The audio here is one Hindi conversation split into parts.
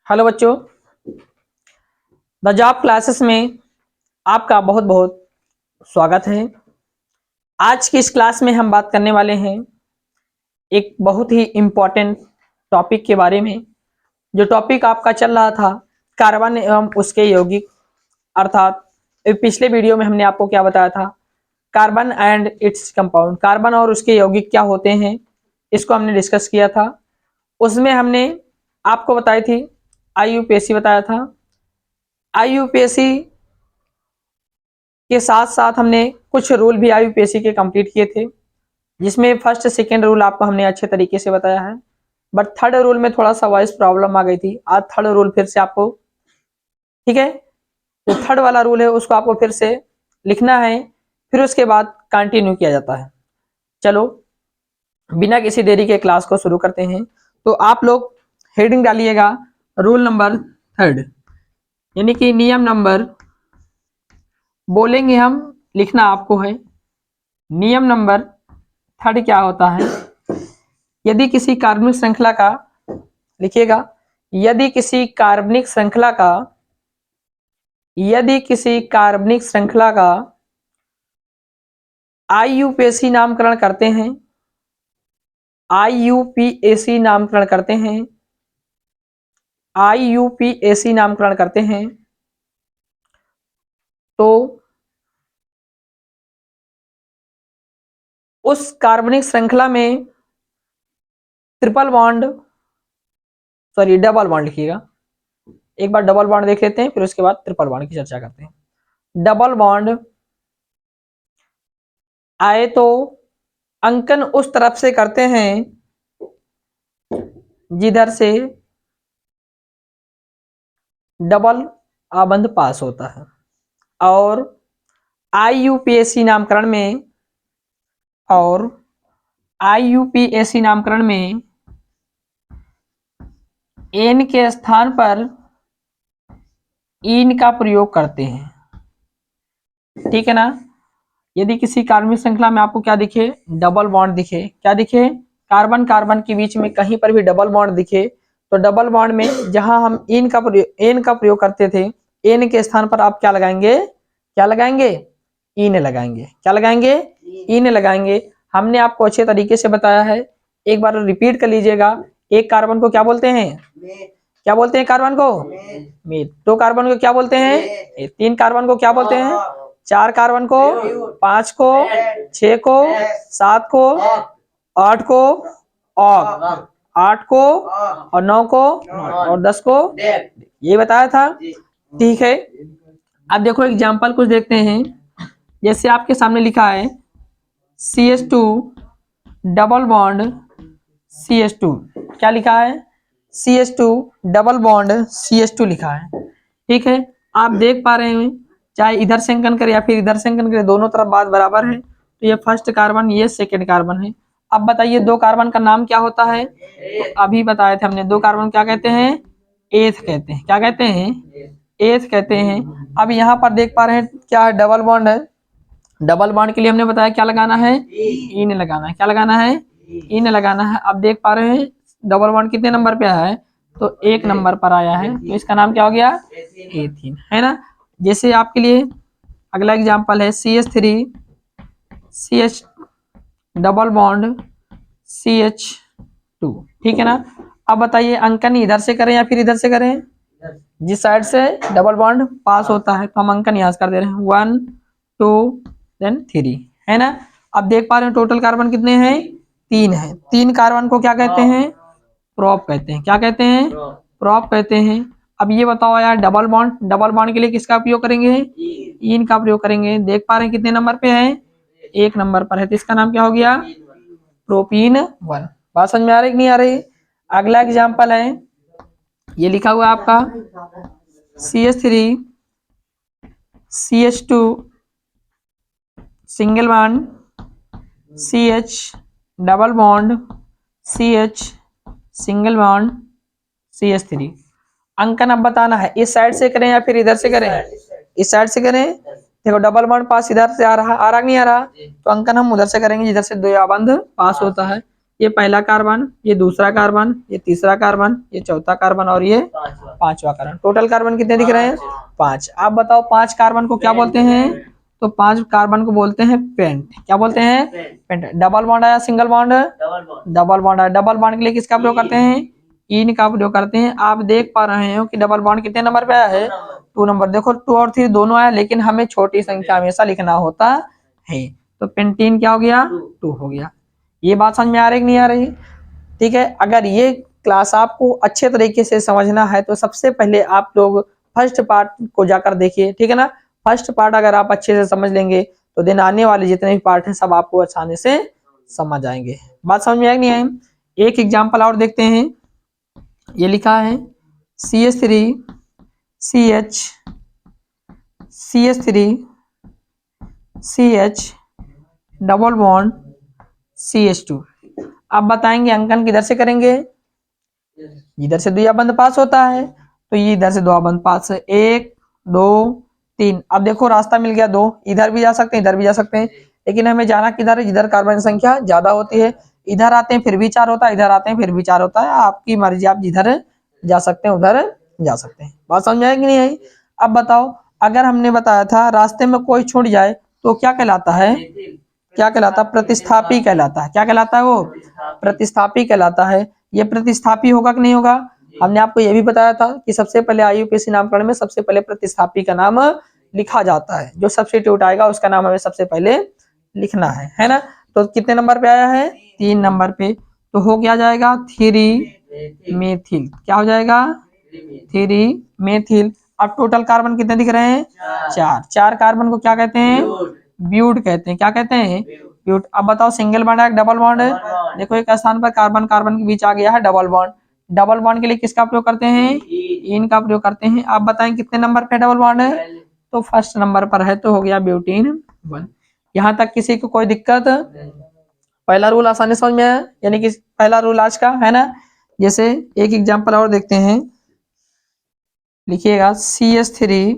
हेलो बच्चों, द जॉब क्लासेस में आपका बहुत बहुत स्वागत है। आज की इस क्लास में हम बात करने वाले हैं एक बहुत ही इम्पोर्टेंट टॉपिक के बारे में। जो टॉपिक आपका चल रहा था कार्बन एवं उसके यौगिक, अर्थात पिछले वीडियो में हमने आपको क्या बताया था, carbon and its compound, carbon और उसके यौगिक क्या होते हैं, इसको हमने डिस्कस किया था। उसमें हमने आपको बताई थी IUPAC बताया था। IUPAC के साथ साथ हमने कुछ रूल भी IUPAC के कंप्लीट किए थे, जिसमें फर्स्ट सेकेंड रूल आपको हमने अच्छे तरीके से बताया है। बट थर्ड रूल में थोड़ा सा वॉइस प्रॉब्लम आ गई थी। आज थर्ड रूल फिर से आपको, ठीक है, जो थर्ड वाला रूल है उसको आपको फिर से लिखना है, फिर उसके बाद कंटिन्यू किया जाता है। चलो बिना किसी देरी के क्लास को शुरू करते हैं। तो आप लोग हेडिंग डालिएगा रूल नंबर थर्ड, यानी कि नियम नंबर, बोलेंगे हम, लिखना आपको है। नियम नंबर थर्ड क्या होता है? यदि किसी कार्बनिक श्रृंखला का, लिखिएगा, यदि किसी कार्बनिक श्रृंखला का, यदि किसी कार्बनिक श्रृंखला का IUPAC नामकरण करते हैं, IUPAC नामकरण करते हैं, IUPAC नामकरण करते हैं, तो उस कार्बनिक श्रृंखला में triple bond, sorry double bond लिखिएगा। एक बार डबल बॉन्ड देख लेते हैं, फिर उसके बाद ट्रिपल बॉन्ड की चर्चा करते हैं। डबल बॉन्ड आए तो अंकन उस तरफ से करते हैं जिधर से डबल आबंध पास होता है। और IUPAC नामकरण में, और IUPAC नामकरण में एन के स्थान पर इन का प्रयोग करते हैं। ठीक है ना? यदि किसी कार्बनिक श्रृंखला में आपको क्या दिखे, डबल बॉन्ड दिखे, क्या दिखे, कार्बन कार्बन के बीच में कहीं पर भी डबल बॉन्ड दिखे, तो डबल बॉन्ड में जहां हम एन का प्रयोग करते थे, एन के स्थान पर आप क्या लगाएंगे, क्या लगाएंगे, इन लगाएंगे। क्या लगाएंगे? इन लगाएंगे। हमने आपको अच्छे तरीके से बताया है, एक बार रिपीट कर लीजिएगा। एक कार्बन को क्या बोलते हैं, क्या बोलते हैं कार्बन को, मीथ। दो कार्बन को क्या बोलते हैं, तीन कार्बन को क्या बोलते हैं, चार कार्बन को, पांच को, छह को, सात को, आठ को, और आठ को, और नौ को, और 10 को, ये बताया था। ठीक है, अब देखो एग्जाम्पल कुछ देखते हैं। जैसे आपके सामने लिखा है CH2 डबल बॉन्ड CH2, क्या लिखा है, CH2 डबल बॉन्ड CH2 लिखा है। ठीक है, आप देख पा रहे हैं, चाहे इधर से अंकन करे या फिर इधर से अंकन करे, दोनों तरफ बात बराबर है। तो ये फर्स्ट कार्बन, ये सेकेंड कार्बन है। अब बताइए दो कार्बन का नाम क्या होता है? तो अभी बताए थे हमने, दो कार्बन क्या कहते हैं, एथ कहते हैं। क्या कहते हैं, एथ कहते हैं। अब यहाँ पर देख पा रहे हैं क्या डबल बॉन्ड है, डबल बॉन्ड के लिए हमने बताया क्या लगाना है, इन लगाना है। क्या लगाना है, इन लगाना है। अब देख पा रहे हैं डबल बॉन्ड कितने नंबर पे आया है, तो एक नंबर पर आया है, तो इसका नाम क्या हो गया, एथीन, है ना। जैसे आपके लिए अगला एग्जांपल है CH3 CH double bond CH2, ठीक है ना। अब बताइए अंकन इधर से करें या फिर इधर से करें, जिस साइड से डबल बॉन्ड पास होता है, तो हम अंकन यहाँ से कर दे रहे हैं, 1 2 देन 3, है ना। अब देख पा रहे हैं टोटल कार्बन कितने हैं, 3 है। 3 कार्बन को क्या कहते हैं, प्रोप कहते हैं। क्या कहते हैं, प्रोप कहते हैं। अब ये बताओ यार, डबल बॉन्ड, डबल बॉन्ड के लिए किसका उपयोग करेंगे, इन का प्रयोग करेंगे। देख पा रहे हैं कितने नंबर पे है, एक नंबर पर है, तो इसका नाम क्या हो गया, प्रोपीन 1। बात समझ में आ रही कि नहीं आ रही? अगला एग्जाम्पल है, ये लिखा हुआ है आपका CH3 CH2 single bond CH double bond CH single bond CH3। अंकन अब बताना है, इस साइड से करें या फिर इधर से करें, इस साइड से करें। देखो डबल बॉन्ड पास इधर से आ रहा नहीं आ रहा, तो अंकन हम उधर से करेंगे जिधर से द्वया बंध पास होता है। ये पहला कार्बन, ये दूसरा कार्बन, ये तीसरा कार्बन, ये चौथा कार्बन और ये पांचवा कार्बन। टोटल कार्बन कितने दिख रहे हैं? 5। आप बताओ 5 कार्बन को क्या बोलते हैं? तो 5 कार्बन को बोलते हैं पेंट। क्या बोलते हैं? पेंट। डबल बॉन्ड आया, सिंगल बॉन्ड? डबल बॉन्ड आया। डबल बॉन्ड के लिए किसका प्रयोग करते हैं? इन का प्रयोग करते हैं। आप देख पा रहे हो कि डबल बॉन्ड कितने नंबर पे आया है? 2 नंबर। देखो 2 और 3 दोनों आया, लेकिन हमें छोटी संख्या हमेशा लिखना होता है। तो पेंटीन क्या हो गया? 2 हो गया। ये बात समझ में आ रही कि नहीं आ रही? ठीक है। अगर ये क्लास आपको अच्छे तरीके से समझना है तो सबसे पहले आप लोग फर्स्ट पार्ट को जाकर देखिए, ठीक है ना। फर्स्ट पार्ट अगर आप अच्छे से समझ लेंगे तो दिन आने वाले जितने भी पार्ट हैं सब आपको आसानी से समझ आएंगे। बात समझ में आई नहीं आई? एक एग्जाम्पल और देखते हैं। ये लिखा है CH3 CH CH3 CH double bond CH2। अब बताएंगे अंकन किधर से करेंगे? इधर से द्विया बंध पास होता है तो ये इधर से द्विया बंध पास है। 1 2 3। अब देखो रास्ता मिल गया 2। इधर भी जा सकते हैं, इधर भी जा सकते हैं, लेकिन हमें जाना किधर है? जिधर कार्बन की संख्या ज्यादा होती है। इधर आते हैं फिर भी 4 होता है, इधर आते हैं फिर भी 4 होता है। आपकी मर्जी, आप जिधर जा सकते हैं उधर जा सकते हैं। बात समझ आएगी नहीं आई? अब बताओ, अगर हमने बताया था रास्ते में कोई छूट जाए तो क्या कहलाता है? क्या कहलाता है? प्रतिस्थापी कहलाता है। क्या कहलाता है? वो प्रतिस्थापी कहलाता है। ये प्रतिस्थापी होगा कि नहीं होगा? हमने आपको ये भी बताया था कि सबसे पहले IUPAC नामकरण में सबसे पहले प्रतिस्थापी का नाम लिखा जाता है। जो सब्स्टिट्यूट आएगा उसका नाम हमें सबसे पहले लिखना है ना। तो कितने नंबर पे आया है? 3 नंबर पे। तो हो क्या जाएगा? 3 मेथिल। क्या हो जाएगा? 3 मेथिल। अब टोटल कार्बन कितने दिख रहे हैं? 4। 4 कार्बन को क्या कहते हैं? ब्यूट कहते हैं। क्या कहते हैं? ब्यूट। अब बताओ सिंगल बॉन्ड है डबल बॉन्ड है? देखो एक स्थान पर कार्बन कार्बन के बीच आ गया है डबल बॉन्ड। डबल बॉन्ड के लिए किसका प्रयोग करते हैं? इन का प्रयोग करते हैं। आप बताएं कितने नंबर पे डबल बॉन्ड है? तो फर्स्ट नंबर पर है, तो हो गया ब्यूटीन 1। यहाँ तक किसी को कोई दिक्कत? पहला रूल आसानी समझ में आया? यानी कि पहला रूल आज का है ना। जैसे एक एग्जांपल और देखते हैं। लिखिएगा CH3,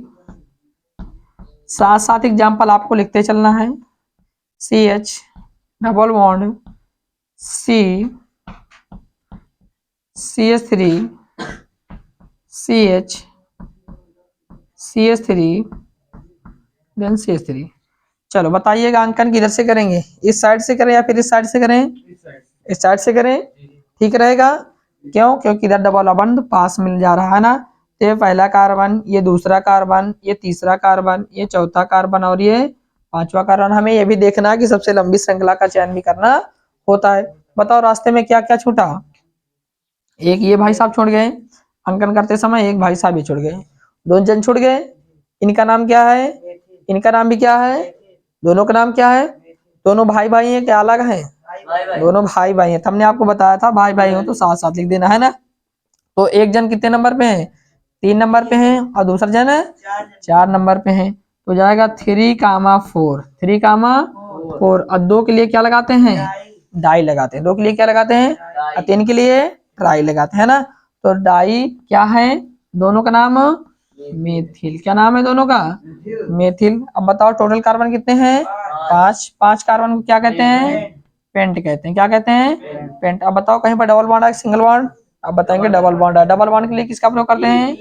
साथ साथ एग्जांपल आपको लिखते चलना है। CH double bond C CH3 CH CH3 then CH3। चलो बताइएगा अंकन किधर से करेंगे? इस साइड से करें या फिर इस साइड से करें? इस साइड से करें, ठीक रहेगा। क्यों? क्योंकि इधर डबल बॉन्ड पास मिल जा रहा है ना। तो ये पहला कार्बन, ये दूसरा कार्बन, ये तीसरा कार्बन, ये चौथा कार्बन और ये पांचवा कार्बन। हमें ये भी देखना है कि सबसे लंबी श्रृंखला का चयन भी करना होता है। बताओ रास्ते में क्या क्या छूटा? एक ये भाई साहब छोड़ गए अंकन करते समय, एक भाई साहब भी छोड़ गए, 2 जन छूट गए। इनका नाम क्या है? इनका नाम भी क्या है? दोनों का नाम क्या है? दोनों भाई भाई हैं क्या अलग हैं? दोनों भाई भाई हैं। तो हमने आपको बताया था भाई भाई हो तो साथ साथ लिख देना है ना। तो एक जन कितने नंबर पे है? 3 नंबर पे है और दूसरा जन है 4 नंबर पे है। तो जाएगा 3,4, 3,4। और 2 के लिए क्या लगाते हैं? डाई लगाते हैं। 2 के लिए क्या लगाते हैं? और 3 के लिए ट्राई लगाते हैं ना। तो डाई क्या है? दोनों का नाम मेथिल। क्या नाम है दोनों का? मेथिल। अब बताओ टोटल कार्बन कितने हैं? 5। 5 कार्बन को क्या कहते हैं? पेंट कहते हैं। क्या कहते हैं? पेंट। अब बताओ कहीं पर डबल बॉन्ड है सिंगल बॉन्ड? अब बताएंगे डबल बॉन्ड है। डबल बॉन्ड के लिए किसका प्रयोग करते हैं?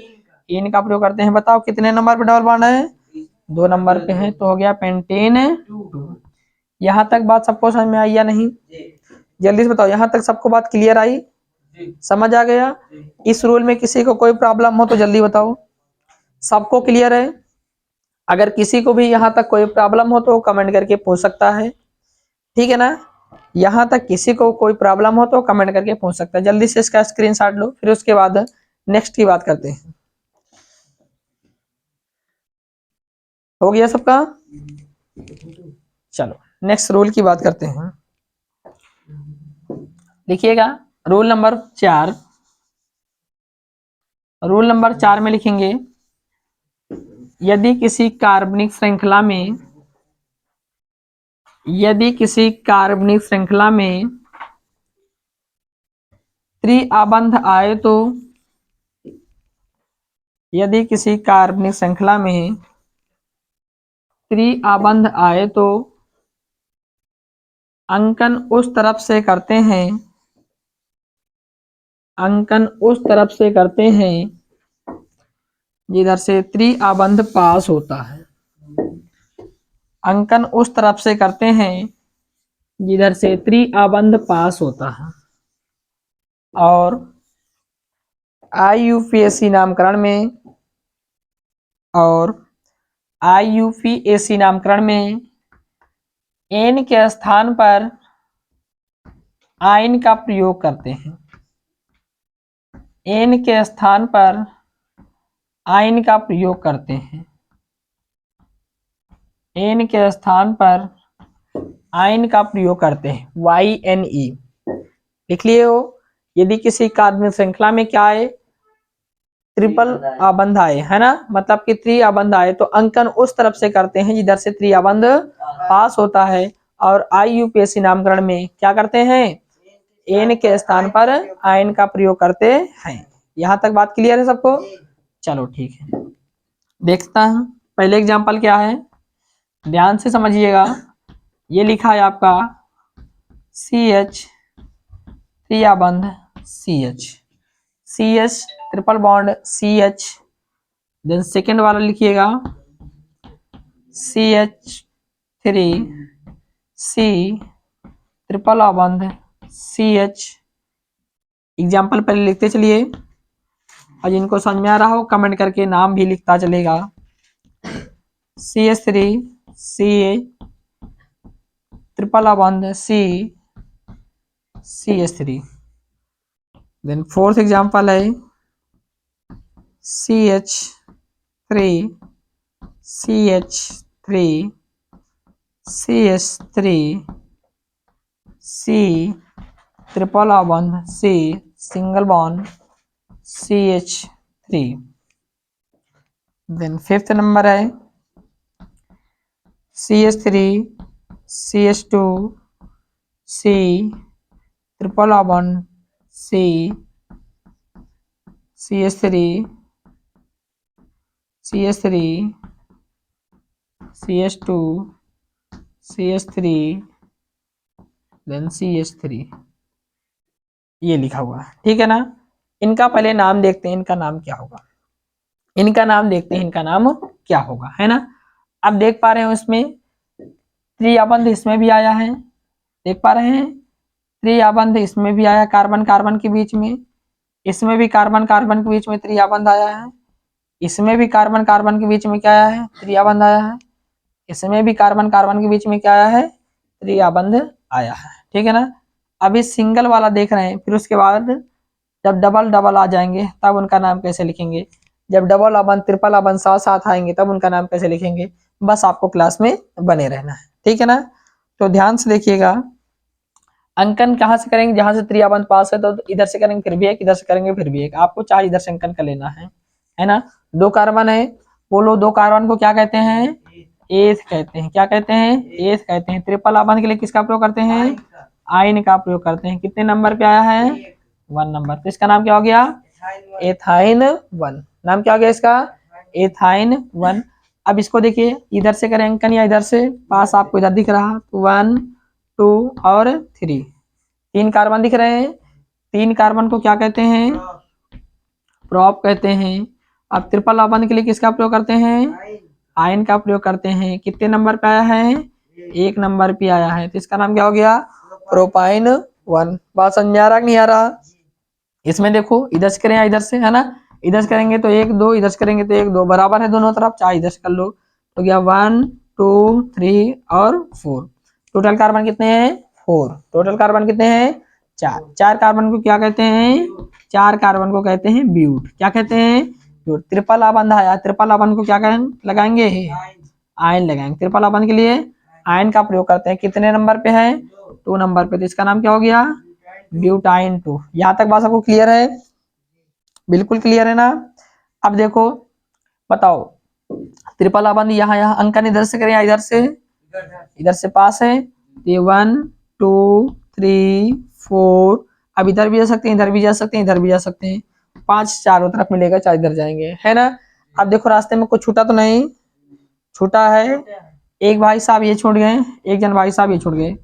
इन का प्रयोग करते हैं। बताओ कितने नंबर पे डबल बॉन्ड है? 2 नंबर पे है, तो हो गया पेंटेन 2। यहाँ तक बात सबको समझ में आई या नहीं? जल्दी से बताओ, यहाँ तक सबको बात क्लियर आई? समझ आ गया? इस रूल में किसी को कोई प्रॉब्लम हो तो जल्दी बताओ। सबको क्लियर है? अगर किसी को भी यहाँ तक कोई प्रॉब्लम हो तो कमेंट करके पूछ सकता है, ठीक है ना। यहाँ तक किसी को कोई प्रॉब्लम हो तो कमेंट करके पूछ सकता है। जल्दी से इसका स्क्रीनशॉट लो, फिर उसके बाद नेक्स्ट की बात करते हैं। हो गया सबका? चलो नेक्स्ट रूल की बात करते हैं। लिखिएगा रूल नंबर 4। रूल नंबर 4 में लिखेंगे यदि किसी कार्बनिक श्रृंखला में त्रिआबंध आए तो यदि किसी कार्बनिक श्रृंखला में त्रिआबंध आए तो अंकन उस तरफ से करते हैं, अंकन उस तरफ से करते हैं जिधर से त्रिआबंध पास होता है। अंकन उस तरफ से करते हैं जिधर से त्रिआबंध पास होता है। और IUPAC नामकरण में, और IUPAC नामकरण में एन के स्थान पर आइन का प्रयोग करते हैं। एन के स्थान पर आइन का प्रयोग करते हैं। एन के स्थान पर आइन का प्रयोग करते हैं, YNE लिख लिए हो। यदि किसी कार्बनिक श्रृंखला में क्या आए, ट्रिपल आबंध आए, है ना, मतलब कि त्रिआबंध आए, तो अंकन उस तरफ से करते हैं जिधर से त्रिआबंध पास होता है। और IUPAC नामकरण में क्या करते हैं, एन के स्थान पर आयन का प्रयोग करते हैं। यहां तक बात क्लियर है सबको? चलो ठीक है, देखता हूं पहले एग्जांपल क्या है, ध्यान से समझिएगा। ये लिखा है आपका CH त्रिआबंध CH, CH triple bond CH, then second वाला लिखिएगा CH3 C ट्रिपल आबंध CH। एग्जाम्पल पहले लिखते चलिए, और जिनको समझ में आ रहा हो कमेंट करके नाम भी लिखता चलेगा। CH3 CA ट्रिपल आबंध C CH3। Then fourth example है CH3 CH3 CH3 C triple आबंध C single bond CH3। Then fifth number है CH3 CH2 C ट्रिपल आबंध C CH3 CH3 CH2 CH3 then CH3, ये लिखा हुआ है, ठीक है ना। इनका पहले नाम देखते हैं, इनका नाम क्या होगा, इनका नाम देखते हैं, इनका नाम क्या होगा, है ना। अब देख पा रहे हो इसमें त्रिआबंध इसमें भी आया है, देख पा रहे हैं त्रिआबंध इसमें भी आया, कार्बन कार्बन के बीच में, इसमें भी कार्बन कार्बन के बीच में त्रिआबंध आया है, इसमें भी कार्बन कार्बन के बीच में क्या आया है, त्रिआबंध आया है, इसमें भी कार्बन कार्बन के बीच में क्या आया है, त्रिआबंध आया है, ठीक है ना। अभी सिंगल वाला देख रहे हैं, फिर उसके बाद जब डबल डबल आ जाएंगे तब उनका नाम कैसे लिखेंगे, जब डबल आबंध ट्रिपल आबंध साथ साथ आएंगे तब उनका नाम कैसे लिखेंगे, बस आपको क्लास में बने रहना है, ठीक है ना। तो ध्यान से देखिएगा, अंकन कहाँ से करेंगे, जहां से त्रिआबंध पास है तो इधर से करेंगे फिर भी एक, इधर से करेंगे फिर भी एक, आपको चार इधर से अंकन का लेना है ना। दो कार्बन है, बोलो दो कार्बन को क्या कहते हैं, एथ कहते हैं, क्या कहते हैं, एथ कहते हैं। ट्रिपल आबंध के लिए किसका प्रयोग करते हैं, आयन का प्रयोग करते हैं। कितने नंबर पे आया है, 1 नंबर, तो इसका नाम क्या हो गया, एथाइन 1, नाम क्या हो गया इसका, एथाइन 1। अब इसको देखिए, इधर से करें अंकन या इधर से, पास आपको इधर दिख रहा, 1 2 और 3, 3 कार्बन दिख रहे हैं, 3 कार्बन को क्या कहते हैं, प्रॉप कहते हैं। अब ट्रिपल आबंध के लिए किसका प्रयोग करते हैं, आयन का प्रयोग करते हैं। कितने नंबर पे आया है, 1 नंबर पे आया है, तो इसका नाम क्या हो गया, प्रोपाइन 1। बात समझ में आ रहा कि नहीं आ रहा, इसमें देखो इधर से करें या इधर से, है ना, इधर से करेंगे तो 1 2, इधर से करेंगे तो 1 2, बराबर है दोनों तरफ, चाहे इधर से कर लो, तो गया 1 2 3 और 4। टोटल कार्बन कितने हैं, 4, टोटल कार्बन कितने हैं, 4। 4 कार्बन को क्या कहते हैं, 4 कार्बन को कहते हैं ब्यूट, क्या कहते हैं, ब्यूट। ट्रिपल आबंध आया, ट्रिपल आबंध को क्या लगाएंगे, आयन लगाएंगे। ट्रिपल आबंध के लिए आयन का प्रयोग करते हैं। कितने नंबर पे है, 2 नंबर पे, तो इसका नाम क्या हो गया, ब्यूटाइन 2। यहाँ तक बात सबको क्लियर है, बिल्कुल क्लियर है ना। अब देखो बताओ, ट्रिपल आबंध यहाँ यहाँ अंकन इधर से करें या इधर से, इधर से पास है, ये 1 2 3 4, अब इधर भी जा सकते हैं, इधर भी जा सकते हैं, इधर भी जा सकते हैं, 5 चारों तरफ मिलेगा, चाहे इधर जाएंगे, है ना। अब देखो रास्ते में कुछ छूटा तो नहीं, छूटा है, एक भाई साहब ये छूट गए, एक जन भाई साहब ये छूट गए,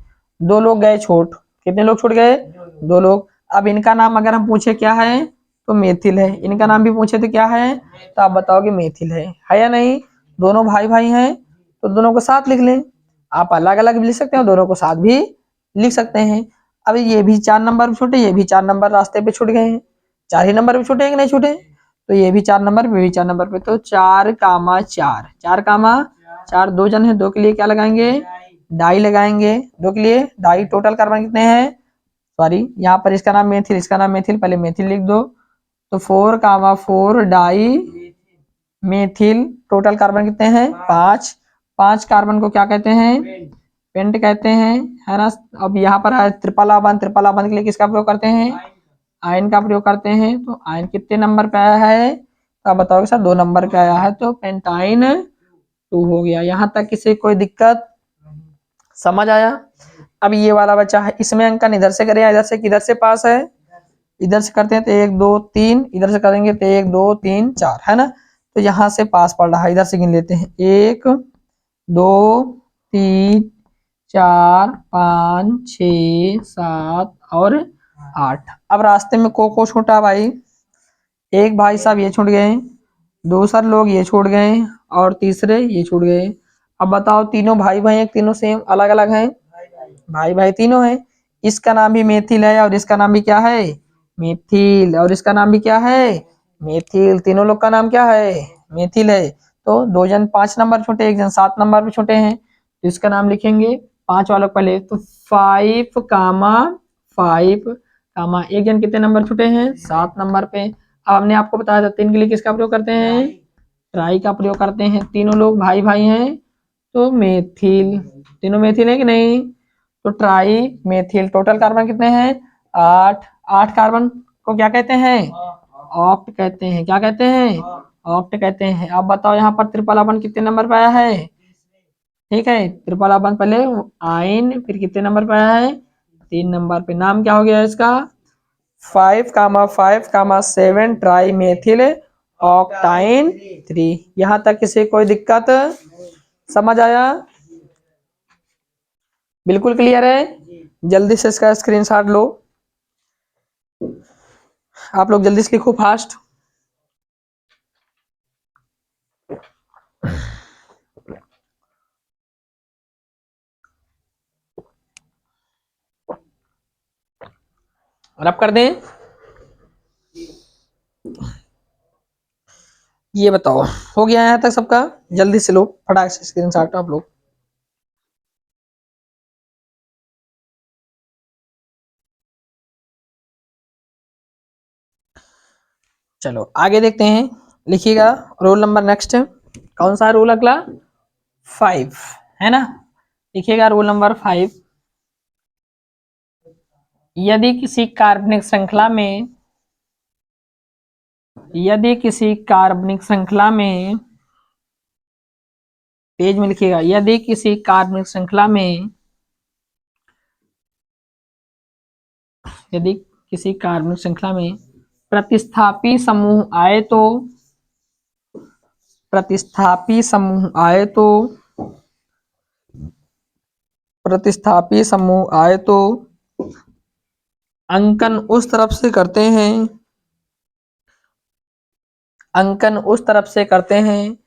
दो लोग गए छूट, कितने लोग छूट गए, दो लोग। अब इनका नाम अगर हम पूछे क्या है तो मेथिल है, इनका नाम भी पूछे तो क्या है, तो आप बताओगे मेथिल है या नहीं। दोनों भाई भाई हैं तो दोनों को साथ लिख लें, आप अलग अलग भी लिख सकते हैं, दोनों को साथ भी लिख सकते हैं। अब ये भी 4 नंबर पे छूटे, ये भी 4 नंबर रास्ते पे छूट गए हैं, 4 ही नंबर पे छूटे कि नहीं छूटे, तो ये भी 4 नंबर पे, भी 4 नंबर पे, तो 4,4, 4,4, 2 जन है, 2 के लिए क्या लगाएंगे, डाई लगाएंगे, 2 के लिए डाई। टोटल कार्बन कितने हैं, सॉरी यहाँ पर इसका नाम मेथिल, इसका नाम मेथिल, पहले मेथिल लिख दो, तो 4,4 डाई मेथिल। टोटल कार्बन कितने हैं, 5। 5 कार्बन को क्या कहते हैं, पेंट कहते हैं, है ना। अब यहाँ पर है त्रिपला बंध, त्रिपला बंध के लिए किसका प्रयोग करते हैं, आयन का प्रयोग करते हैं। तो आयन कितने नंबर पे आया है, तो आप बताओगे सर 2 नंबर पे आया है, तो पेंटाइन 2 हो गया। यहाँ तक किसी कोई दिक्कत, समझ आया। अब ये वाला बचा है, इसमें अंकन इधर से करें, इधर से किधर से पास है, इधर से करते हैं तो 1 2 3, इधर से करेंगे तो 1 2 3 4, है ना। तो यहाँ से पास पड़ रहा है, इधर से गिन लेते हैं, 1 2 3 4 5 6 7 और 8। अब रास्ते में को छूटा भाई, एक भाई साहब ये छूट गए, दूसरे लोग ये छूट गए और तीसरे ये छूट गए। अब बताओ तीनों भाई भाई हैं, तीनों सेम अलग अलग हैं, भाई भाई तीनों हैं। इसका नाम भी मेथिल है और इसका नाम भी क्या है, मेथिल, और इसका नाम भी क्या है, मेथिल। तीनों लोग का नाम क्या है, मेथिल है। तो 2 जन 5 नंबर छोटे, 1 जन 7 नंबर पे छोटे हैं, तो इसका नाम लिखेंगे 5 वालों पहले, तो 5,5, 1 जन कितने नंबर छूटे हैं, 7 नंबर पे। अब हमने आपको बताया था 3 के लिए किसका प्रयोग करते हैं, ट्राई का प्रयोग करते हैं। तीनों लोग भाई भाई हैं तो मेथिल, तीनों मेथिल है कि नहीं, तो ट्राई मेथिल। टोटल कार्बन कितने हैं, 8। 8 कार्बन को क्या कहते हैं, ऑक्ट कहते हैं, क्या कहते हैं, ऑक्ट कहते हैं। अब बताओ यहाँ पर ट्रिपल बॉन्ड कितने नंबर पे आया है, ठीक है, ट्रिपल बॉन्ड पहले आयन, फिर कितने नंबर पे आया है, 3 नंबर पे। नाम क्या हो गया इसका, 5,5,7 ट्राई मेथिल ऑक्टाइन 3। यहाँ तक किसी कोई दिक्कत, समझ आया, बिल्कुल क्लियर है। जल्दी से इसका स्क्रीनशॉट लो, आप लोग जल्दी से लिखो फास्ट। और अब कर दें, ये बताओ हो गया यहाँ तक सबका, जल्दी से लो फटाक से स्क्रीनशॉट आप लोग। चलो आगे देखते हैं, लिखिएगा रोल नंबर नेक्स्ट, कौन सा रोल अगला, 5, है ना। लिखिएगा रोल नंबर 5। यदि किसी कार्बनिक श्रृंखला में, यदि किसी कार्बनिक श्रृंखला में, पेज में लिखिएगा, यदि किसी कार्बनिक श्रृंखला में, यदि किसी कार्बनिक श्रृंखला में प्रतिस्थापी समूह आए तो, प्रतिस्थापी समूह आए तो, प्रतिस्थापी समूह आए तो अंकन उस तरफ से करते हैं, अंकन उस तरफ से करते हैं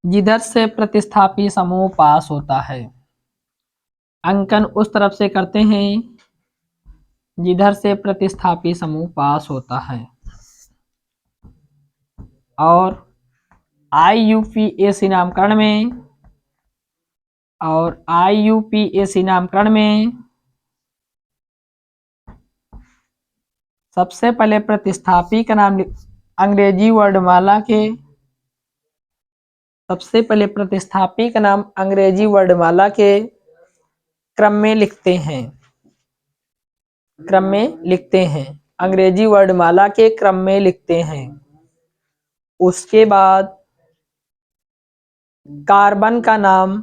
जिधर से प्रतिस्थापी समूह पास होता है। अंकन उस तरफ से करते हैं जिधर से प्रतिस्थापी समूह पास होता है। और IUPAC नामकरण में, और IUPAC नामकरण में सबसे पहले प्रतिस्थापी का नाम अंग्रेजी वर्णमाला के, सबसे पहले प्रतिस्थापी का नाम अंग्रेजी वर्णमाला के क्रम में लिखते हैं, क्रम में लिखते हैं, अंग्रेजी वर्णमाला के क्रम में लिखते हैं। उसके बाद कार्बन का नाम,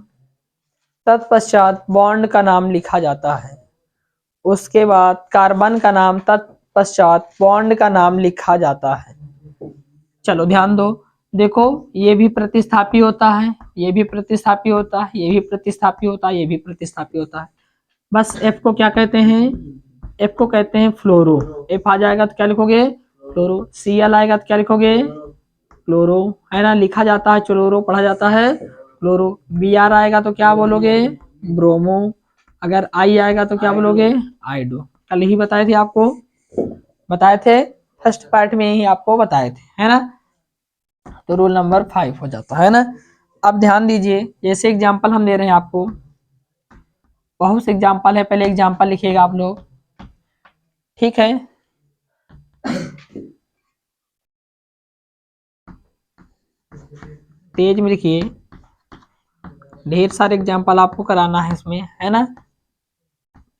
तत्पश्चात बॉन्ड का नाम लिखा जाता है। उसके बाद कार्बन का नाम, तत्पश्चात बॉन्ड का नाम लिखा जाता है। चलो ध्यान दो, देखो ये भी प्रतिस्थापी होता है, ये भी प्रतिस्थापी होता है, ये भी प्रतिस्थापी होता है, ये भी प्रतिस्थापी होता है। बस एफ को क्या कहते हैं, एफ को कहते हैं फ्लोरो। एफ आ जाएगा तो क्या लिखोगे, फ्लोरो। सी एल आएगा तो क्या लिखोगे, क्लोरो, है ना, लिखा जाता है चलोरो, पढ़ा जाता है क्लोरो। बी आर आएगा तो क्या बोलोगे, ब्रोमो। अगर आई आएगा तो क्या बोलोगे, आइडो। कल ही बताए थे आपको, बताए थे फर्स्ट पार्ट में ही आपको बताए थे, है ना। तो रूल नंबर 5 हो जाता है ना। अब ध्यान दीजिए, जैसे एग्जाम्पल हम दे रहे हैं आपको, बहुत से एग्जाम्पल है, पहले एग्जाम्पल लिखिएगा आप लोग, ठीक है। तेज में लिखिए, ढेर सारे एग्जाम्पल आपको कराना है इसमें, है ना,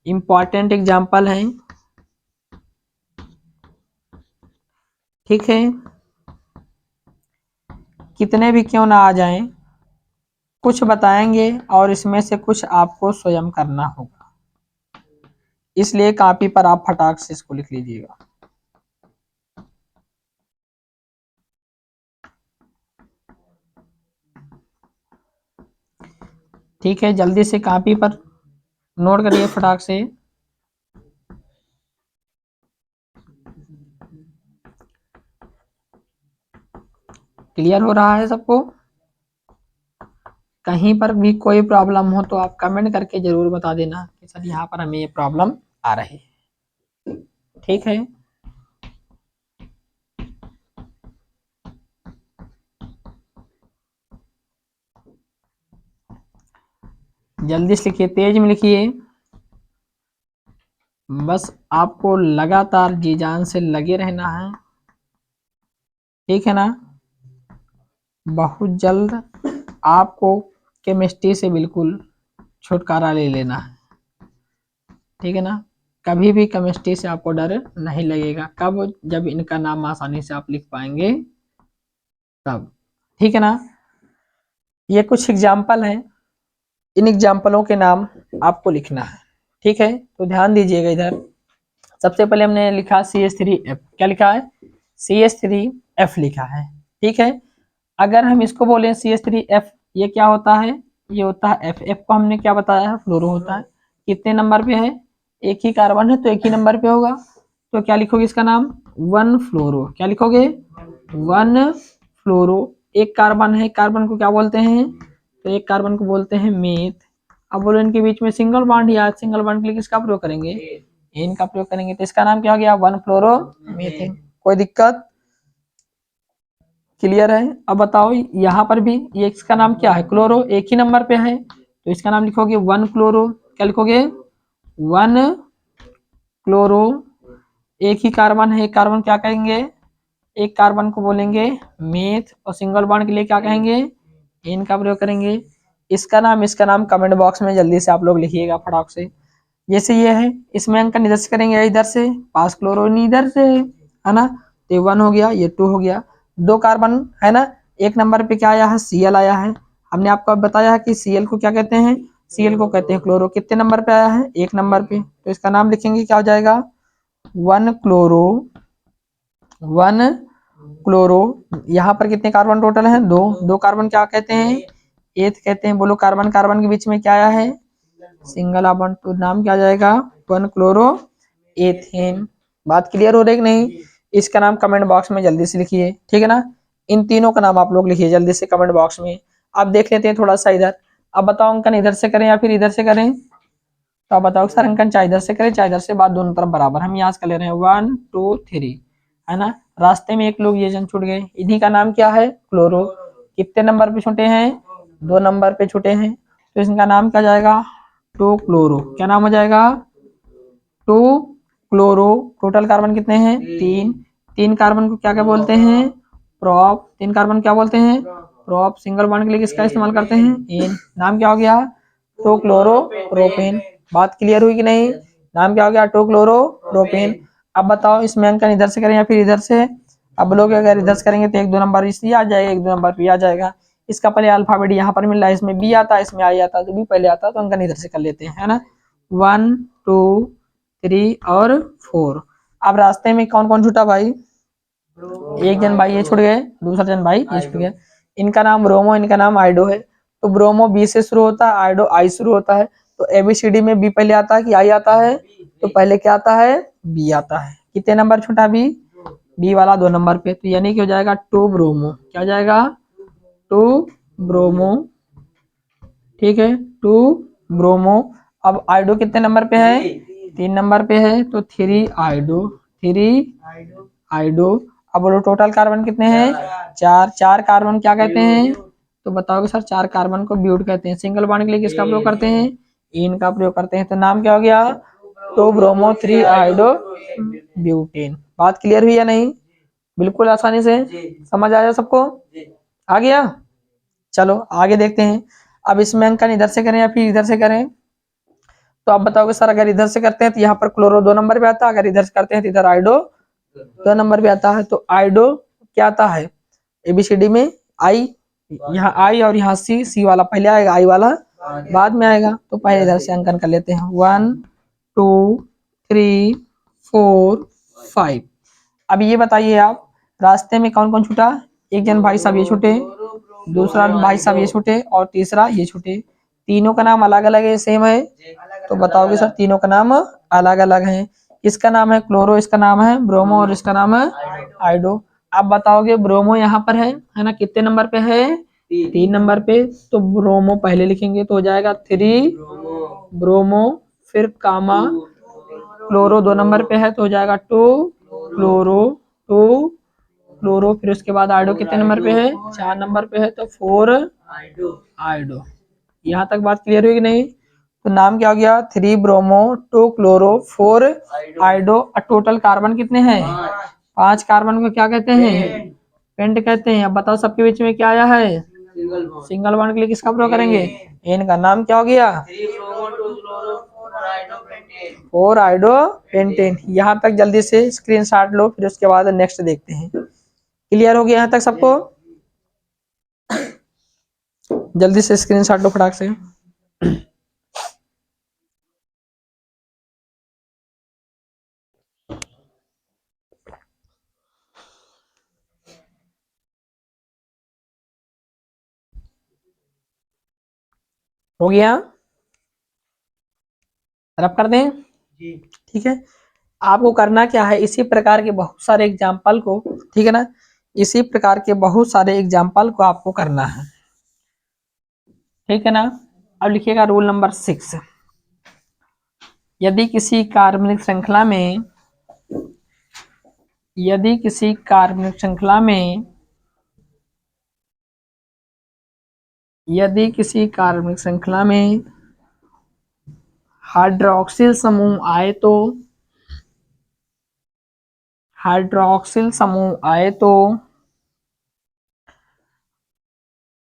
इंपॉर्टेंट एग्जाम्पल है, ठीक है। कितने भी क्यों ना आ जाएं, कुछ बताएंगे और इसमें से कुछ आपको स्वयं करना होगा, इसलिए कॉपी पर आप फटाक से इसको लिख लीजिएगा। ठीक है, जल्दी से कॉपी पर नोट करिए फटाक से। क्लियर हो रहा है सबको? कहीं पर भी कोई प्रॉब्लम हो तो आप कमेंट करके जरूर बता देना कि सर यहाँ पर हमें ये प्रॉब्लम आ रही है, ठीक है। जल्दी से लिखिए, तेज में लिखिए, बस आपको लगातार जी जान से लगे रहना है, ठीक है ना। बहुत जल्द आपको केमिस्ट्री से बिल्कुल छुटकारा ले लेना है, ठीक है ना। कभी भी केमिस्ट्री से आपको डर नहीं लगेगा, कब, जब इनका नाम आसानी से आप लिख पाएंगे तब, ठीक है ना। ये कुछ एग्जाम्पल हैं, इन एग्जाम्पलों के नाम आपको लिखना है, ठीक है। तो ध्यान दीजिएगा इधर, सबसे पहले हमने लिखा CH3F, क्या लिखा है, CH3F लिखा है, ठीक है। अगर हम इसको बोले CH3F, ये क्या होता है, ये होता है F। F को हमने क्या बताया है, फ्लोरो होता है। कितने नंबर पे है, एक ही कार्बन है तो एक ही नंबर पे होगा, तो क्या लिखोगे इसका नाम, 1 फ्लोरो। क्या लिखोगे, 1 फ्लोरो। एक कार्बन है, कार्बन को क्या बोलते हैं, तो एक कार्बन को बोलते हैं मेथ। अब बोलो इनके बीच में सिंगल बॉन्ड, या सिंगल बॉन्ड के लिए किसका प्रयोग करेंगे, एन का प्रयोग करेंगे, तो इसका नाम क्या हो गया, 1 फ्लोरो मीथेन। कोई दिक्कत, क्लियर है। अब बताओ यहाँ पर भी ये इसका नाम क्या है, क्लोरो, एक ही नंबर पे है तो इसका नाम लिखोगे 1 क्लोरो। क्या लिखोगे, 1 क्लोरो। एक ही कार्बन है, एक कार्बन क्या कहेंगे, एक कार्बन को बोलेंगे मेथ, और सिंगल बॉन्ड के लिए क्या कहेंगे, एन का प्रयोग करेंगे। इसका नाम कमेंट बॉक्स में जल्दी से आप लोग लिखिएगा फटाक से। जैसे ये है, इसमें अंकन इधर से करेंगे, इधर से पास क्लोरोन इधर से, है ना, तो ये 1 हो गया, ये 2 हो गया। दो कार्बन है ना, एक नंबर पे क्या आया है, Cl आया है। हमने आपको अब बताया है कि Cl को क्या कहते हैं, Cl को कहते हैं क्लोरो। कितने नंबर पे आया है, एक नंबर पे, तो इसका नाम लिखेंगे, क्या हो जाएगा, 1 क्लोरो, 1 क्लोरो। यहाँ पर कितने कार्बन टोटल हैं, दो। दो कार्बन क्या कहते हैं, एथ कहते हैं। बोलो कार्बन कार्बन के बीच में क्या आया है, सिंगल बॉन्ड, तो नाम क्या आ जाएगा, 1 क्लोरो एथेन। बात क्लियर हो रही कि नहीं, इसका नाम कमेंट बॉक्स में जल्दी से लिखिए, ठीक है ना। इन तीनों का नाम आप लोग लिखिए जल्दी से कमेंट बॉक्स में। आप देख लेते हैं थोड़ा सा इधर। अब बताओ अंकन इधर से करें या फिर इधर से करें, तो आप बताओ सर अंकन चाहे इधर से करें चाहे इधर से, बात दोनों तरफ बराबर। हम यहाँ से कर ले रहे हैं 1 2 3, है ना। रास्ते में एक लोग ये जन छूट गए, इन्हीं का नाम क्या है, क्लोरो। कितने नंबर पे छूटे हैं, 2 नंबर पे छूटे हैं, तो इनका नाम क्या जाएगा, 2 क्लोरो। क्या नाम हो जाएगा, 2 क्लोरो। टोटल कार्बन कितने हैं, 3। 3 कार्बन को क्या क्या बोलते हैं, प्रॉप। 3 कार्बन क्या बोलते हैं, प्रॉप। सिंगल बॉन्ड के लिए किसका इस्तेमाल करते हैं, एन। नाम क्या हो गया, 2 क्लोरो प्रोपेन। बात क्लियर हुई कि नहीं, नाम क्या हो गया, 2 क्लोरो प्रोपेन। अब बताओ इसमें अंकन इधर से करें या फिर इधर से। अब लोग अगर इधर से करेंगे तो 1 2 नंबर इसलिए आ जाएगा, 1 2 नंबर भी आ जाएगा। इसका पहले अल्फाबेट यहाँ पर मिल रहा है, इसमें बी आता है, इसमें आई आता है, तो बी पहले आता है, तो अंकन इधर से कर लेते हैं, है ना। 1 2 3 और 4। अब रास्ते में कौन कौन छूटा भाई, एक जन भाई ये छूट गए, दूसरा जन भाई ये छूट गया। इनका नाम ब्रोमो, इनका नाम आइडो है। तो ब्रोमो बी से शुरू होता है, आइडो आई शुरू होता है। तो एबीसीडी में बी पहले आता है कि आई आता है? तो पहले क्या आता है? बी आता है। कितने नंबर छूटा बी? बी वाला 2 नंबर पे। तो यानी कि हो जाएगा 2 ब्रोमो। क्या हो जाएगा? 2 ब्रोमो। ठीक है, 2 ब्रोमो। अब आइडो कितने नंबर पे है? 3 नंबर पे है, तो 3 आइडो। 3 आइडो। अब बोलो टोटल कार्बन कितने हैं? 4। 4 कार्बन क्या कहते हैं? तो बताओगे सर 4 कार्बन को ब्यूट कहते हैं। सिंगल बॉन्ड के लिए किसका प्रयोग करते हैं? इन का प्रयोग करते हैं। तो नाम क्या हो गया? 2 ब्रोमो 3 आइडो ब्यूटेन। बात क्लियर हुई या नहीं? बिल्कुल आसानी से समझ आया सबको? आ गया? चलो आगे देखते हैं। अब इसमें अंकन इधर से करें या फिर इधर से करें? तो आप बताओगे सर अगर इधर से करते हैं तो यहाँ पर क्लोरो 2 नंबर पे आता है, अगर इधर से करते हैं तो इधर आइडो 2 नंबर पे आता है। तो आइडो क्या आता है एबीसीडी में? आई। यहाँ आई और यहाँ सी। सी वाला पहले आएगा, आई वाला बाद में आएगा। तो पहले इधर से अंकन कर लेते हैं। 1 2 3 4 5। अब ये बताइए आप रास्ते में कौन कौन छूटा? एक जन भाई साहब ये छूटे, दूसरा भाई साहब ये छूटे और तीसरा ये छूटे। तीनों का नाम अलग अलग है, सेम है? तो बताओगे सर तीनों का नाम अलग अलग है। इसका नाम है क्लोरो, इसका नाम है ब्रोमो और इसका नाम है आइडो। आप बताओगे ब्रोमो यहाँ पर है ना? कितने नंबर पे है? 3 नंबर पे। तो ब्रोमो पहले लिखेंगे तो हो जाएगा 3 ब्रोमो, फिर कामा क्लोरो 2 नंबर पे है तो हो जाएगा 2 क्लोरो, 2 क्लोरो। फिर उसके बाद आइडो कितने नंबर पे है? 4 नंबर पे है तो 4 आइडो। यहाँ तक बात क्लियर हुई कि नहीं? तो नाम क्या हो गया? 3 ब्रोमो 2 क्लोरो 4 आइडो। और टोटल कार्बन कितने हैं? 5 कार्बन को क्या कहते हैं? पेंट कहते हैं। अब बताओ सबके बीच में क्या आया है? सिंगल बॉन्ड के लिए किसका प्रयोग करेंगे? एन का। नाम क्या हो गया? 4 आइडो पेंटेन। यहाँ तक जल्दी से स्क्रीनशॉट लो, फिर उसके बाद नेक्स्ट देखते हैं। क्लियर हो गया यहाँ तक सबको? जल्दी से स्क्रीनशॉट लो फटाक से। हो गया? रब कर दें? ठीक है। आपको करना क्या है, इसी प्रकार के बहुत सारे एग्जाम्पल को, ठीक है ना, इसी प्रकार के बहुत सारे एग्जाम्पल को आपको करना है, ठीक है ना। अब लिखिएगा रूल नंबर 6। यदि किसी कार्बनिक श्रृंखला में यदि किसी कार्बनिक श्रृंखला में यदि किसी कार्बनिक श्रृंखला में हाइड्रोक्सिल समूह आए तो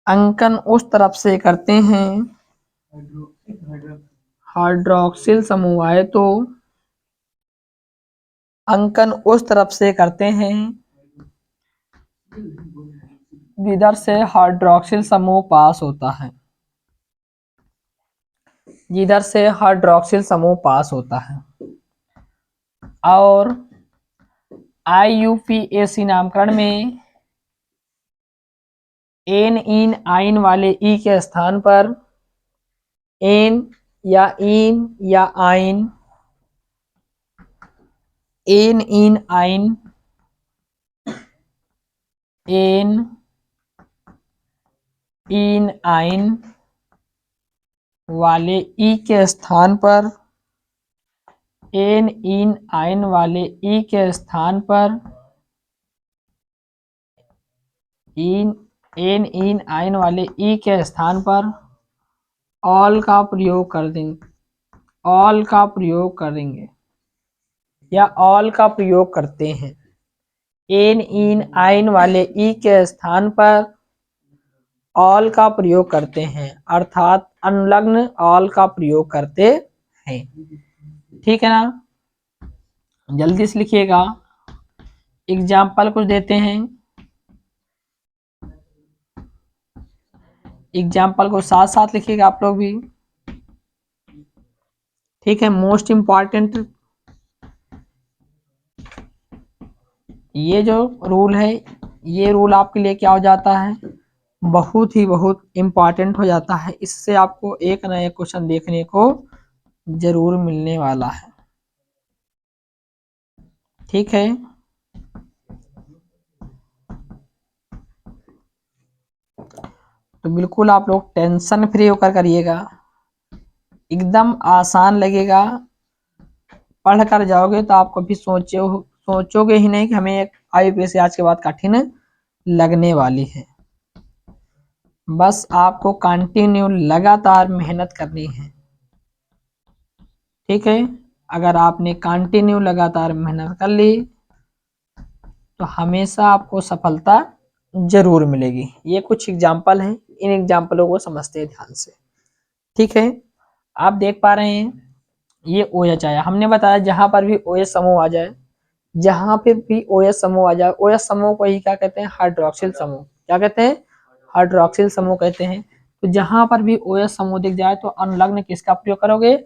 अंकन उस तरफ से करते हैं। हाइड्रोक्सिल समूह आए तो अंकन उस तरफ से करते हैं जिधर से हाइड्रोक्सिल समूह पास होता है। जिधर से हाइड्रोक्सिल समूह पास होता है। और IUPAC नामकरण में एन इन आइन वाले ई के स्थान पर एन या इन या आइन, एन इन आइन, एन इन आइन वाले ई के स्थान पर एन इन आइन वाले ई के स्थान पर एन इन आइन वाले ई के स्थान पर ऑल का प्रयोग कर देंगे। ऑल का प्रयोग करेंगे या ऑल का प्रयोग करते हैं। एन इन आइन वाले ई के स्थान पर ऑल का प्रयोग करते हैं, अर्थात अनुलग्न ऑल का प्रयोग करते हैं, ठीक है ना। जल्दी से लिखिएगा, एग्जाम्पल कुछ देते हैं। एग्जाम्पल को साथ साथ लिखिएगा आप लोग भी, ठीक है। मोस्ट इम्पॉर्टेंट ये जो रूल है, ये रूल आपके लिए क्या हो जाता है, बहुत इम्पॉर्टेंट हो जाता है। इससे आपको एक ना एक क्वेश्चन देखने को जरूर मिलने वाला है। ठीक है, तो बिल्कुल आप लोग टेंशन फ्री होकर करिएगा, एकदम आसान लगेगा। पढ़ कर जाओगे तो आप कभी सोचोगे ही नहीं कि हमें एक IUPAC आज के बाद कठिन लगने वाली है। बस आपको कंटिन्यू लगातार मेहनत करनी है। ठीक है, अगर आपने कंटिन्यू लगातार मेहनत कर ली तो हमेशा आपको सफलता जरूर मिलेगी। ये कुछ एग्जाम्पल हैं, इन एग्जाम्पलों को समझते हैं ध्यान से। ठीक है, आप देख पा रहे हैं ये OH आया, हमने बताया जहां पर भी OH समूह आ जाए, जहां पर भी OH समूह आ जाए, OH समूह को ही क्या कहते हैं, हाइड्रोक्सिल समूह। क्या कहते हैं, हाइड्रोक्सिल समूह कहते हैं। तो जहां पर भी OH समूह दिख जाए तो अनुलग्न किसका प्रयोग करोगे,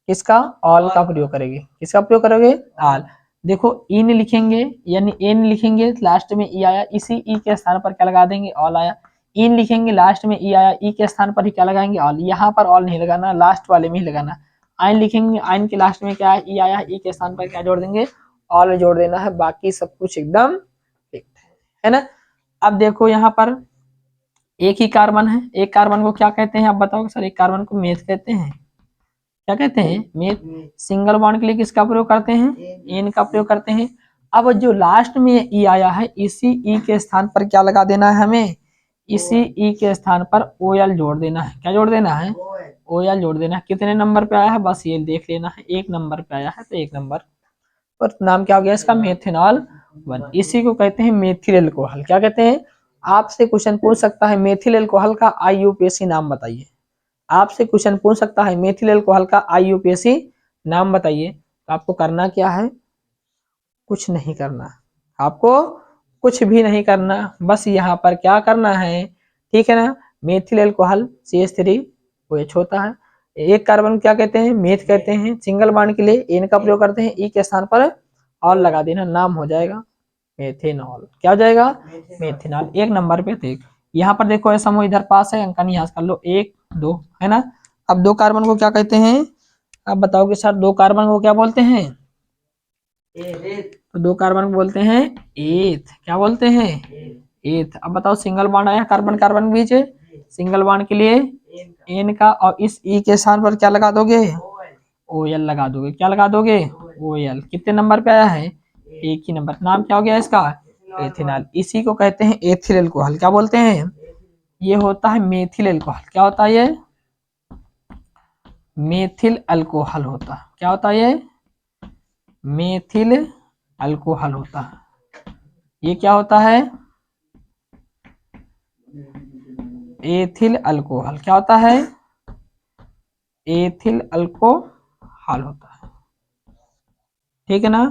किसका, ऑल का प्रयोग करेंगे। किसका प्रयोग करोगे, ऑल। देखो इन लिखेंगे यानी एन लिखेंगे, लास्ट में ई आया, इसी ई के स्थान पर क्या लगा देंगे, ऑल आया। इन लिखेंगे, लास्ट में ई आया, ई के स्थान पर ही क्या लगाएंगे, ऑल। यहाँ पर ऑल नहीं लगाना, लास्ट वाले में ही लगाना। आइन लिखेंगे, आइन के लास्ट में क्या है, ई आया, ई के स्थान पर क्या जोड़ देंगे, ऑल जोड़ देना है। बाकी सब कुछ एकदम ठीक है ना। अब देखो यहाँ पर एक ही कार्बन है, एक कार्बन को क्या कहते हैं आप बताओ सर, एक कार्बन को मेथ कहते हैं। क्या कहते हैं, मेथ। सिंगल बॉन्ड के लिए किसका प्रयोग करते हैं, एन का प्रयोग करते हैं। अब जो लास्ट में ई आया है, इसी ई के स्थान पर क्या लगा देना है हमें, इसी ई के स्थान पर OL जोड़ देना है। क्या जोड़ देना है, OL जोड़ देना है। कितने नंबर पे आया है बस ये देख लेना है, 1 नंबर पे आया है, तो 1 नंबर पर नाम क्या हो गया इसका, मेथेनॉल 1। इसी को कहते हैं मेथिल एल्कोहल। क्या कहते हैं, आपसे क्वेश्चन पूछ सकता है मेथिल एल्कोहल का IUPAC नाम बताइए। आपसे क्वेश्चन पूछ सकता है मेथिल एल्कोहल का IUPAC नाम बताइए। तो आपको करना क्या है, कुछ नहीं करना, आपको कुछ भी नहीं करना, बस यहाँ पर क्या करना है, ठीक है ना। मेथिल एल्कोहल CH3OH होता है। एक कार्बन क्या कहते हैं, मेथ कहते हैं। सिंगल बॉन्ड के लिए एन का प्रयोग करते हैं, ई के स्थान पर ऑल लगा देना, नाम हो जाएगा मेथेनॉल। क्या हो जाएगा, मेथेनॉल। 1 नंबर पे देख, यहाँ पर देखो ऐसा समूह इधर पास है, अंकन यहाँ कर लो, 1 2 है ना। अब 2 कार्बन को क्या कहते हैं, अब बताओगे सर 2 कार्बन को क्या बोलते हैं, तो 2 कार्बन को बोलते हैं एथ। क्या बोलते हैं, एथ। अब बताओ सिंगल बॉन्ड आया कार्बन कार्बन बीच, सिंगल बॉन्ड के लिए एन का, और इस ई के स्थान पर क्या लगा दोगे, OL लगा दोगे। क्या लगा दोगे, OL। कितने नंबर पे आया है, 1 ही नंबर। नाम क्या हो गया इसका, एथेनॉल। इसी को कहते हैं एथिल एल्कोहल। क्या बोलते हैं, ये होता है मेथिल एल्कोहल। क्या होता है ये, मेथिल अल्कोहल होता है। क्या होता है ये, मेथिल अल्कोहल होता है। ये क्या होता है, एथिल अल्कोहल। क्या होता है, एथिल अल्कोहल होता है। ठीक है ना।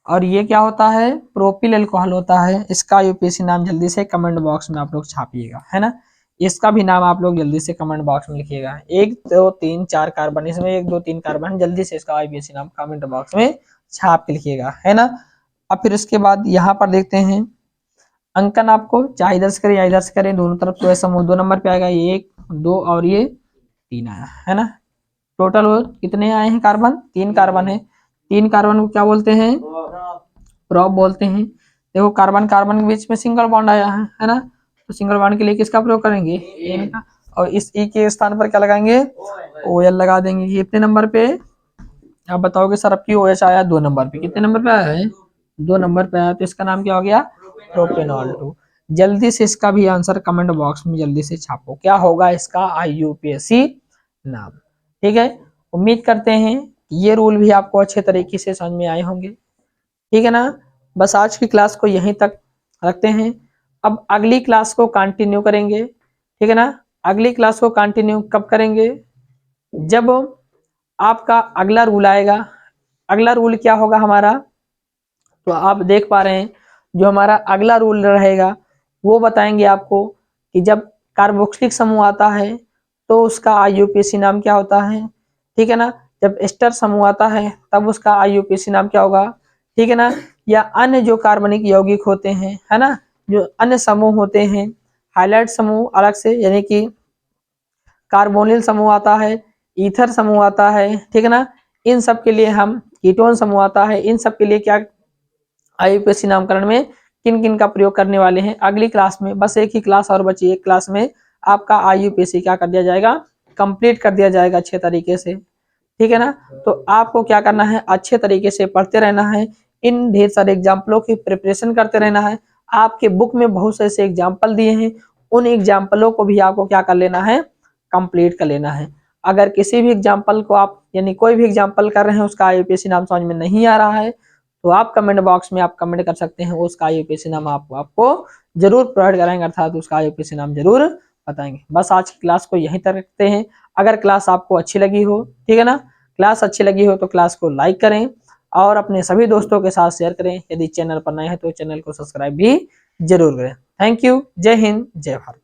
और ये क्या होता है, प्रोपिल अल्कोहल होता है। इसका IUPAC नाम जल्दी से कमेंट बॉक्स में आप लोग छापिएगा, है ना। इसका भी नाम आप लोग जल्दी से कमेंट बॉक्स में लिखिएगा। 1 2 3 4 कार्बन, इसमें 1 2 3 कार्बन, जल्दी से इसका IUPAC नाम कमेंट बॉक्स में छाप के लिखिएगा, है ना। अब फिर उसके बाद यहाँ पर देखते हैं अंकन, आपको चाहे इधर से करें या इधर से करें, दोनों तरफ तो ऐसा 2 नंबर पे आएगा, 1 2 और ये 3 आया है ना। टोटल कितने आए हैं कार्बन, 3 कार्बन है। 3 कार्बन को क्या बोलते हैं, प्रॉप बोलते हैं। देखो कार्बन कार्बन के बीच में सिंगल बॉन्ड आया है ना। तो सिंगल बॉन्ड के लिए किसका प्रयोग करेंगे, एन का। और इस ई के स्थान पर क्या लगाएंगे, OL लगा देंगे। कितने नंबर पे, आप बताओगे सर अब की OH आया 2 नंबर पे। कितने नंबर पे आया है, 2 नंबर पे आया। तो इसका नाम क्या हो गया, प्रोपेनॉल 2। जल्दी से इसका भी आंसर कमेंट बॉक्स में जल्दी से छापो, क्या होगा इसका IUPAC नाम। ठीक है, उम्मीद करते हैं ये रूल भी आपको अच्छे तरीके से समझ में आए होंगे। ठीक है ना। बस आज की क्लास को यहीं तक रखते हैं। अब अगली क्लास को कंटिन्यू करेंगे। ठीक है ना। अगली क्लास को कंटिन्यू कब करेंगे, जब आपका अगला रूल आएगा। अगला रूल क्या होगा हमारा, तो आप देख पा रहे हैं जो हमारा अगला रूल रहेगा वो बताएंगे आपको कि जब कार्बोक्सिलिक समूह आता है तो उसका IUPAC नाम क्या होता है। ठीक है ना। जब एस्टर समूह आता है तब उसका IUPAC नाम क्या होगा। ठीक है ना। या अन्य जो कार्बनिक यौगिक होते हैं, है ना, जो अन्य समूह होते हैं, हाइलाइट समूह अलग से, यानी कि कार्बोनिल समूह आता है, ईथर समूह आता है, ठीक है ना, इन सब के लिए हम कीटोन समूह आता है, इन सब के लिए क्या आईयूपीएसी नामकरण में किन किन का प्रयोग करने वाले हैं अगली क्लास में। बस एक ही क्लास और बची, एक क्लास में आपका आईयूपीएसी क्या कर दिया जाएगा, कंप्लीट कर दिया जाएगा अच्छे तरीके से, ठीक है ना। तो आपको क्या करना है, अच्छे तरीके से पढ़ते रहना है, इन ढेर सारे एग्जाम्पलों की प्रिपरेशन करते रहना है। आपके बुक में बहुत से ऐसे एग्जाम्पल दिए हैं, उन एग्जाम्पलों को भी आपको क्या कर लेना है, कंप्लीट कर लेना है। अगर किसी भी एग्जाम्पल को आप यानी कोई भी एग्जाम्पल कर रहे हैं उसका आईयूपीएसी नाम समझ में नहीं आ रहा है तो आप कमेंट बॉक्स में आप कमेंट कर सकते हैं, उसका आईयूपीएसी नाम आपको जरूर प्रोवाइड कराएंगे, अर्थात उसका आईयूपीएसी नाम जरूर बताएंगे। बस आज की क्लास को यहीं तक रखते हैं। अगर क्लास आपको अच्छी लगी हो, ठीक है ना, क्लास अच्छी लगी हो तो क्लास को लाइक करें और अपने सभी दोस्तों के साथ शेयर करें। यदि चैनल पर नए हैं तो चैनल को सब्सक्राइब भी जरूर करें। Thank you. जय हिंद, जय भारत।